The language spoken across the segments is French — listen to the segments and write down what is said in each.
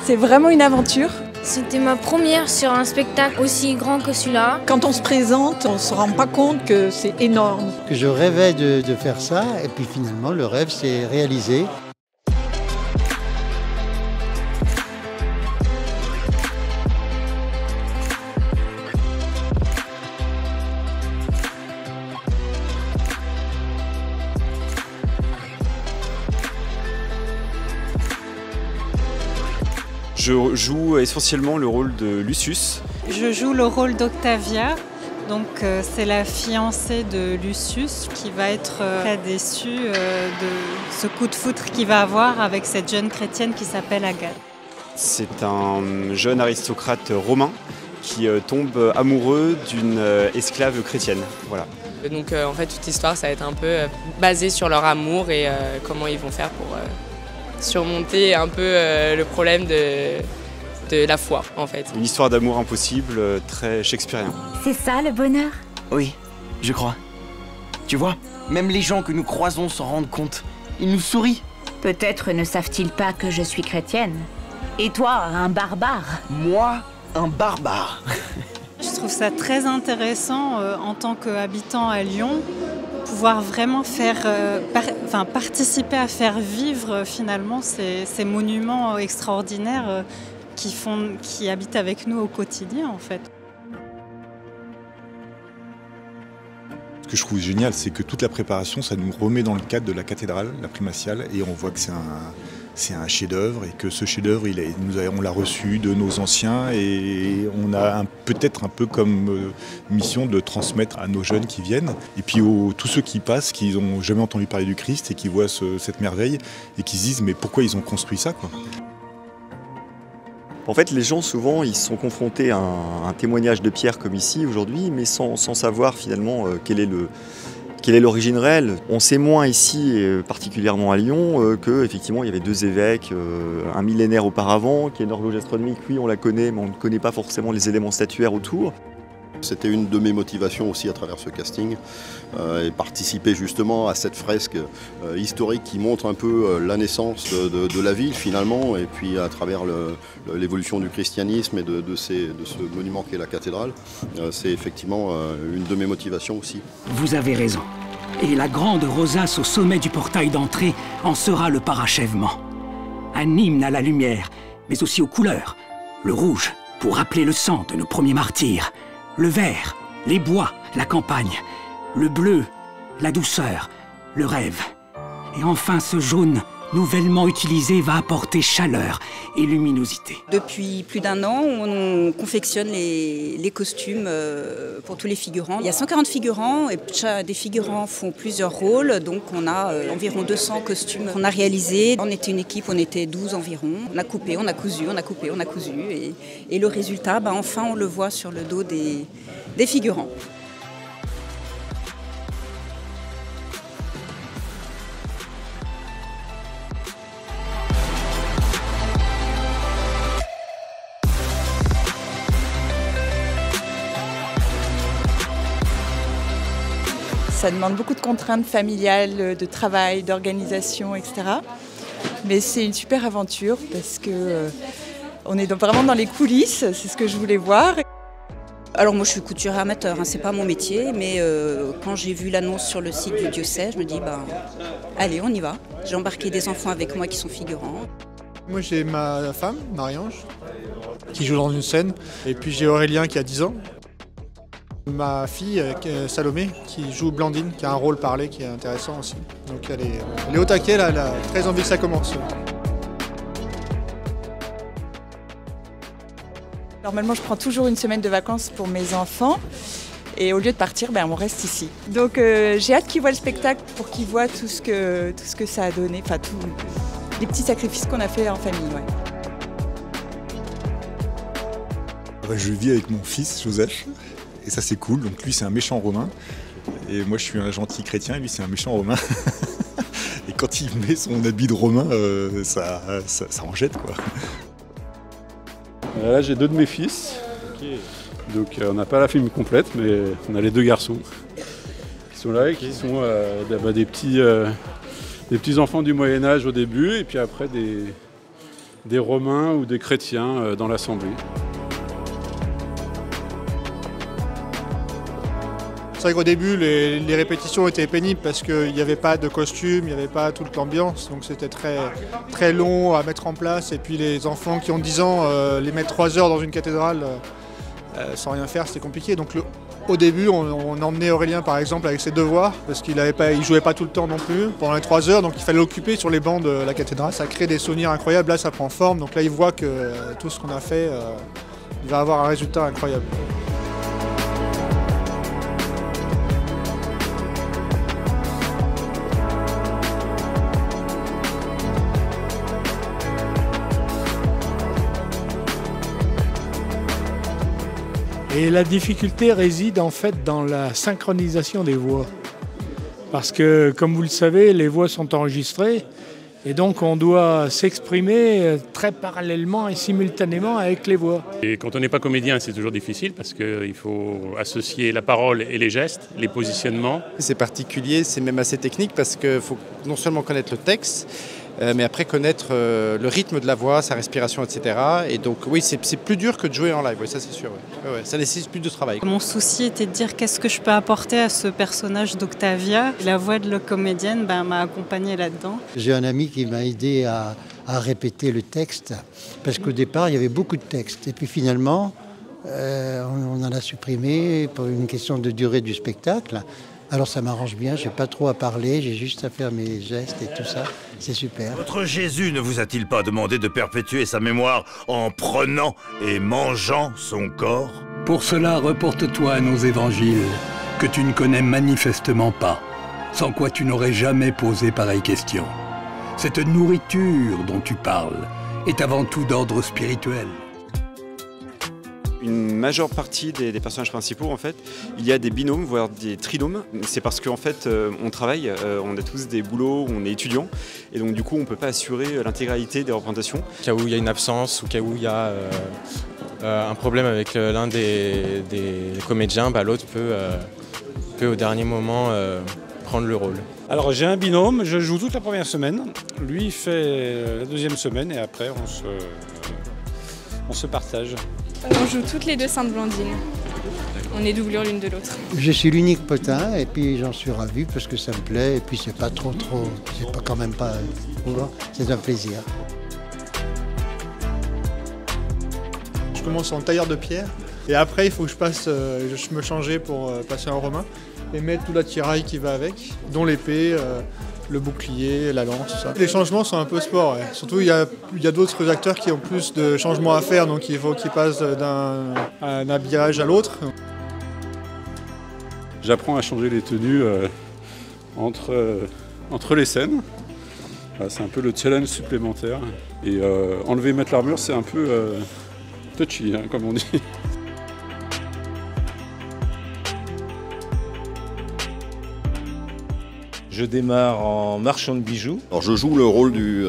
C'est vraiment une aventure. C'était ma première sur un spectacle aussi grand que celui-là. Quand on se présente, on ne se rend pas compte que c'est énorme. Que je rêvais de faire ça et puis finalement le rêve s'est réalisé. Je joue essentiellement le rôle de Lucius. Je joue le rôle d'Octavia, donc c'est la fiancée de Lucius qui va être très déçue de ce coup de foudre qu'il va avoir avec cette jeune chrétienne qui s'appelle Agathe. C'est un jeune aristocrate romain qui tombe amoureux d'une esclave chrétienne. Voilà. Donc en fait toute l'histoire ça va être un peu basé sur leur amour et comment ils vont faire pour surmonter un peu le problème de la foi en fait. Une histoire d'amour impossible, très shakespearien. C'est ça le bonheur? Oui, je crois. Tu vois, même les gens que nous croisons s'en rendent compte. Ils nous sourient. Peut-être ne savent-ils pas que je suis chrétienne. Et toi, un barbare? Moi, un barbare. Je trouve ça très intéressant en tant qu'habitant à Lyon, pouvoir vraiment participer à faire vivre finalement ces monuments extraordinaires qui habitent avec nous au quotidien en fait. Ce que je trouve génial, c'est que toute la préparation, ça nous remet dans le cadre de la cathédrale, la primatiale, et on voit que c'est un chef-d'œuvre et que ce chef-d'œuvre, on l'a reçu de nos anciens et on a peut-être un peu comme mission de transmettre à nos jeunes qui viennent et puis tous ceux qui passent, qui n'ont jamais entendu parler du Christ et qui voient cette merveille et qui se disent mais pourquoi ils ont construit ça quoi. En fait, les gens, souvent, ils sont confrontés à un témoignage de Pierre comme ici, aujourd'hui, mais sans savoir finalement quelle est l'origine réelle. On sait moins ici, et particulièrement à Lyon, qu'effectivement il y avait deux évêques un millénaire auparavant, qu'il y a une horloge astronomique, oui on la connaît, mais on ne connaît pas forcément les éléments statuaires autour. C'était une de mes motivations aussi à travers ce casting, et participer justement à cette fresque historique qui montre un peu la naissance de la ville finalement, et puis à travers l'évolution du christianisme et de ce monument qu'est la cathédrale. C'est effectivement une de mes motivations aussi. Vous avez raison. Et la grande rosace au sommet du portail d'entrée en sera le parachèvement. Un hymne à la lumière, mais aussi aux couleurs. Le rouge, pour rappeler le sang de nos premiers martyrs. Le vert, les bois, la campagne. Le bleu, la douceur, le rêve. Et enfin ce jaune, nouvellement utilisé, va apporter chaleur et luminosité. Depuis plus d'1 an, on confectionne les costumes pour tous les figurants. Il y a 140 figurants et chaque des figurants font plusieurs rôles. Donc on a environ 200 costumes qu'on a réalisés. On était une équipe, on était 12 environ. On a coupé, on a cousu, on a coupé, on a cousu. Et le résultat, enfin on le voit sur le dos des figurants. Ça demande beaucoup de contraintes familiales, de travail, d'organisation, etc. Mais c'est une super aventure parce qu'on est vraiment dans les coulisses, c'est ce que je voulais voir. Alors moi je suis couturière amateur, c'est pas mon métier, mais quand j'ai vu l'annonce sur le site du diocèse, je me dis allez on y va. J'ai embarqué des enfants avec moi qui sont figurants. Moi j'ai ma femme, Marie-Ange, qui joue dans une scène, et puis j'ai Aurélien qui a 10 ans. Ma fille, Salomé, qui joue Blandine, qui a un rôle parlé qui est intéressant aussi. Donc elle est au taquet, là, elle a très envie que ça commence. Normalement, je prends toujours une semaine de vacances pour mes enfants. Et au lieu de partir, on reste ici. Donc j'ai hâte qu'ils voient le spectacle pour qu'ils voient tout ce que ça a donné, enfin tous les petits sacrifices qu'on a fait en famille. Ouais. Je vis avec mon fils, Joseph. Et ça c'est cool, donc lui c'est un méchant romain, et moi je suis un gentil chrétien, et lui c'est un méchant romain. Et quand il met son habit de romain, ça en jette quoi. Là j'ai 2 de mes fils, donc on n'a pas la famille complète, mais on a les 2 garçons qui sont là et qui sont des petits enfants du Moyen-Âge au début, et puis après des Romains ou des chrétiens dans l'Assemblée. C'est vrai qu'au début, les répétitions étaient pénibles parce qu'il n'y avait pas de costume, il n'y avait pas toute l'ambiance, donc c'était très long à mettre en place. Et puis les enfants qui ont 10 ans, les mettre 3 heures dans une cathédrale sans rien faire, c'était compliqué. Donc au début, on emmenait Aurélien par exemple avec ses devoirs, parce qu'il ne jouait pas tout le temps non plus, pendant les 3 heures, donc il fallait l'occuper sur les bancs de la cathédrale. Ça crée des souvenirs incroyables, là ça prend forme, donc là il voit que tout ce qu'on a fait, il va avoir un résultat incroyable. Et la difficulté réside en fait dans la synchronisation des voix. Parce que, comme vous le savez, les voix sont enregistrées et donc on doit s'exprimer très parallèlement et simultanément avec les voix. Et quand on n'est pas comédien, c'est toujours difficile parce qu'il faut associer la parole et les gestes, les positionnements. C'est particulier, c'est même assez technique parce qu'il faut non seulement connaître le texte, mais après connaître le rythme de la voix, sa respiration, etc. Et donc oui, c'est plus dur que de jouer en live, oui, ça c'est sûr. Oui. Ouais, ça nécessite plus de travail. Mon souci était de dire qu'est-ce que je peux apporter à ce personnage d'Octavia. La voix de la comédienne m'a accompagnée là-dedans. J'ai un ami qui m'a aidé à répéter le texte, parce qu'au départ il y avait beaucoup de textes. Et puis finalement, on en a supprimé pour une question de durée du spectacle. Alors ça m'arrange bien, j'ai pas trop à parler, j'ai juste à faire mes gestes et tout ça, c'est super. Votre Jésus ne vous a-t-il pas demandé de perpétuer sa mémoire en prenant et mangeant son corps? Pour cela, reporte-toi à nos évangiles, que tu ne connais manifestement pas, sans quoi tu n'aurais jamais posé pareille question. Cette nourriture dont tu parles est avant tout d'ordre spirituel. Une majeure partie des personnages principaux, en fait, il y a des binômes, voire des trinômes. C'est parce qu'en fait, on travaille, on a tous des boulots, on est étudiants, et donc du coup, on ne peut pas assurer l'intégralité des représentations. Au cas où il y a une absence, au cas où il y a un problème avec l'un des comédiens, l'autre peut au dernier moment prendre le rôle. Alors j'ai un binôme, je joue toute la première semaine, lui il fait la deuxième semaine et après on se partage. On joue toutes les deux Sainte Blandine. On est doublures l'une de l'autre. Je suis l'unique potin et puis j'en suis ravi parce que ça me plaît et puis c'est pas trop, c'est pas quand même pas, c'est un plaisir. Je commence en tailleur de pierre et après il faut que je me changeais pour passer en romain et mettre tout l'attirail qui va avec, dont l'épée, le bouclier, la lance, tout ça. Les changements sont un peu sport, ouais. Surtout il y a d'autres acteurs qui ont plus de changements à faire, donc il faut qu'ils passent d'un habillage à l'autre. J'apprends à changer les tenues entre les scènes. C'est un peu le challenge supplémentaire. Et enlever et mettre l'armure, c'est un peu touchy, hein, comme on dit. Je démarre en marchand de bijoux. Alors je joue le rôle du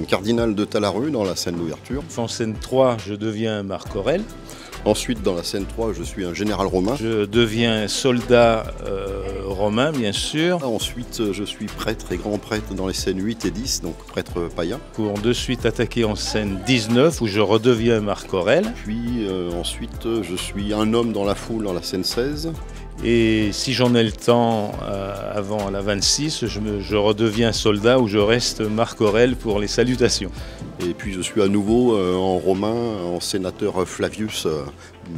cardinal de Talaru dans la scène d'ouverture. En scène 3, je deviens Marc Aurèle. Ensuite, dans la scène 3, je suis un général romain. Je deviens soldat romain, bien sûr. Ensuite, je suis prêtre et grand prêtre dans les scènes 8 et 10, donc prêtre païen. Pour de suite attaquer en scène 19, où je redeviens Marc Aurèle. Puis ensuite, je suis un homme dans la foule dans la scène 16. Et si j'en ai le temps, avant la 26, je redeviens soldat où je reste Marc Aurèle pour les salutations. Et puis je suis à nouveau en romain, en sénateur Flavius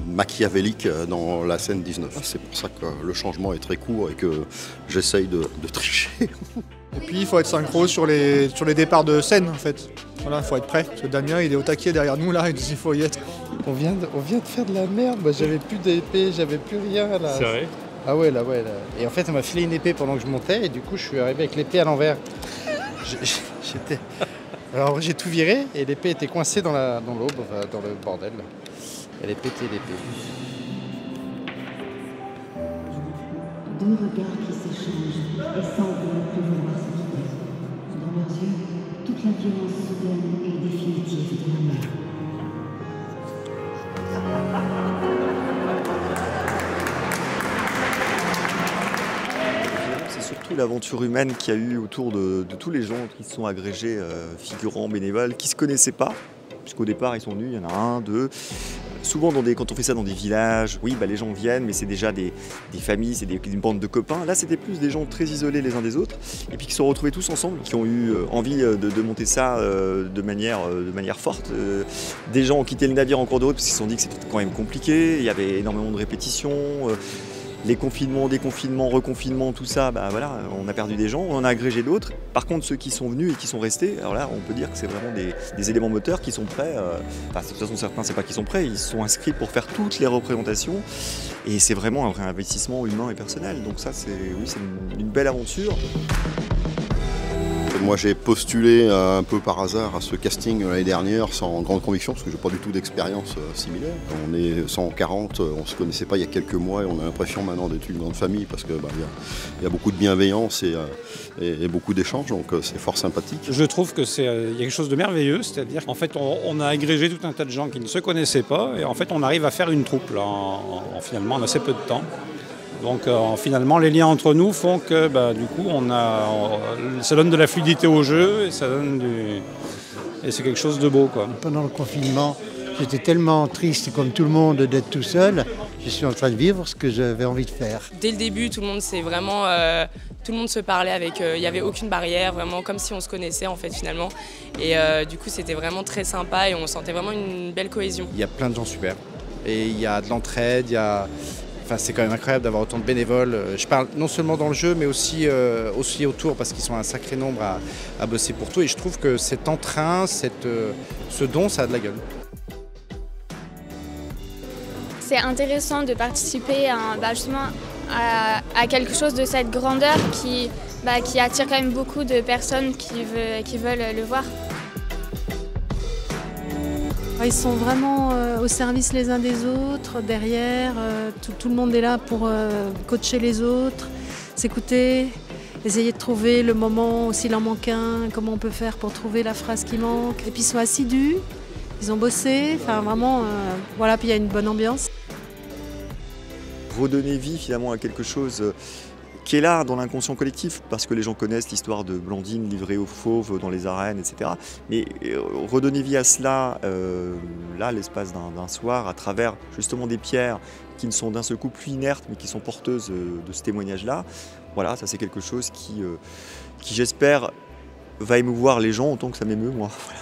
machiavélique dans la scène 19. C'est pour ça que le changement est très court et que j'essaye de tricher. Et puis il faut être synchro sur les départs de scène en fait. Voilà, il faut être prêt. Parce que Damien il est au taquet derrière nous là, il faut y être. On vient de faire de la merde, j'avais plus d'épée, j'avais plus rien là. C'est vrai ? Ah ouais là. Et en fait on m'a filé une épée pendant que je montais et du coup je suis arrivé avec l'épée à l'envers. Alors j'ai tout viré et l'épée était coincée dans l'aube, dans le bordel. Elle est pétée l'épée. Deux regards qui s'échangent et semblent ne plus vouloir se quitter. Dans leurs yeux, toute la violence soudaine et définitive de la mort. C'est surtout surtout l'aventure humaine qu'il y a eu autour de tous les gens qui se sont agrégés, figurants, bénévoles, qui ne se connaissaient pas, puisqu'au départ ils sont venus, il y en a un, deux. Souvent, quand on fait ça dans des villages, oui, les gens viennent, mais c'est déjà des familles, c'est une bande de copains. Là, c'était plus des gens très isolés les uns des autres, et puis qui se sont retrouvés tous ensemble, qui ont eu envie de monter ça de manière forte. Des gens ont quitté le navire en cours de route parce qu'ils se sont dit que c'était quand même compliqué, il y avait énormément de répétitions. Les confinements, déconfinements, reconfinements, tout ça, voilà, on a perdu des gens, on en a agrégé d'autres. Par contre, ceux qui sont venus et qui sont restés, alors là, on peut dire que c'est vraiment des éléments moteurs qui sont prêts. De toute façon, certains, c'est pas qu'ils sont prêts, ils sont inscrits pour faire toutes les représentations. Et c'est vraiment un vrai investissement humain et personnel. Donc ça, c'est une belle aventure. Moi j'ai postulé un peu par hasard à ce casting l'année dernière sans grande conviction parce que je n'ai pas du tout d'expérience similaire. On est 140, on ne se connaissait pas il y a quelques mois et on a l'impression maintenant d'être une grande famille parce qu'il y a beaucoup de bienveillance et beaucoup d'échanges, donc c'est fort sympathique. Je trouve que il y a quelque chose de merveilleux, c'est-à-dire qu'en fait on a agrégé tout un tas de gens qui ne se connaissaient pas et en fait on arrive à faire une troupe là, finalement en assez peu de temps. Donc finalement, les liens entre nous font que du coup, ça donne de la fluidité au jeu et c'est quelque chose de beau, quoi. Pendant le confinement, j'étais tellement triste comme tout le monde d'être tout seul. Je suis en train de vivre ce que j'avais envie de faire. Dès le début, tout le monde tout le monde se parlait il n'y avait aucune barrière, vraiment comme si on se connaissait en fait finalement. Et du coup, c'était vraiment très sympa et on sentait vraiment une belle cohésion. Il y a plein de gens super et il y a de l'entraide, c'est quand même incroyable d'avoir autant de bénévoles. Je parle non seulement dans le jeu, mais aussi autour, parce qu'ils sont un sacré nombre à bosser pour tout. Et je trouve que cet entrain, ce don, ça a de la gueule. C'est intéressant de participer justement à quelque chose de cette grandeur qui attire quand même beaucoup de personnes qui veulent le voir. Ils sont vraiment au service les uns des autres, derrière, tout le monde est là pour coacher les autres, s'écouter, essayer de trouver le moment où s'il en manque un, comment on peut faire pour trouver la phrase qui manque. Et puis ils sont assidus, ils ont bossé, vraiment, voilà, puis il y a une bonne ambiance. Redonner vie finalement à quelque chose qui est là dans l'inconscient collectif, parce que les gens connaissent l'histoire de Blandine livrée aux fauves dans les arènes, etc. Mais redonner vie à cela, là, l'espace d'un soir, à travers justement des pierres qui ne sont d'un seul coup plus inertes, mais qui sont porteuses de ce témoignage-là, voilà, ça c'est quelque chose qui j'espère, va émouvoir les gens autant que ça m'émeut moi. Voilà.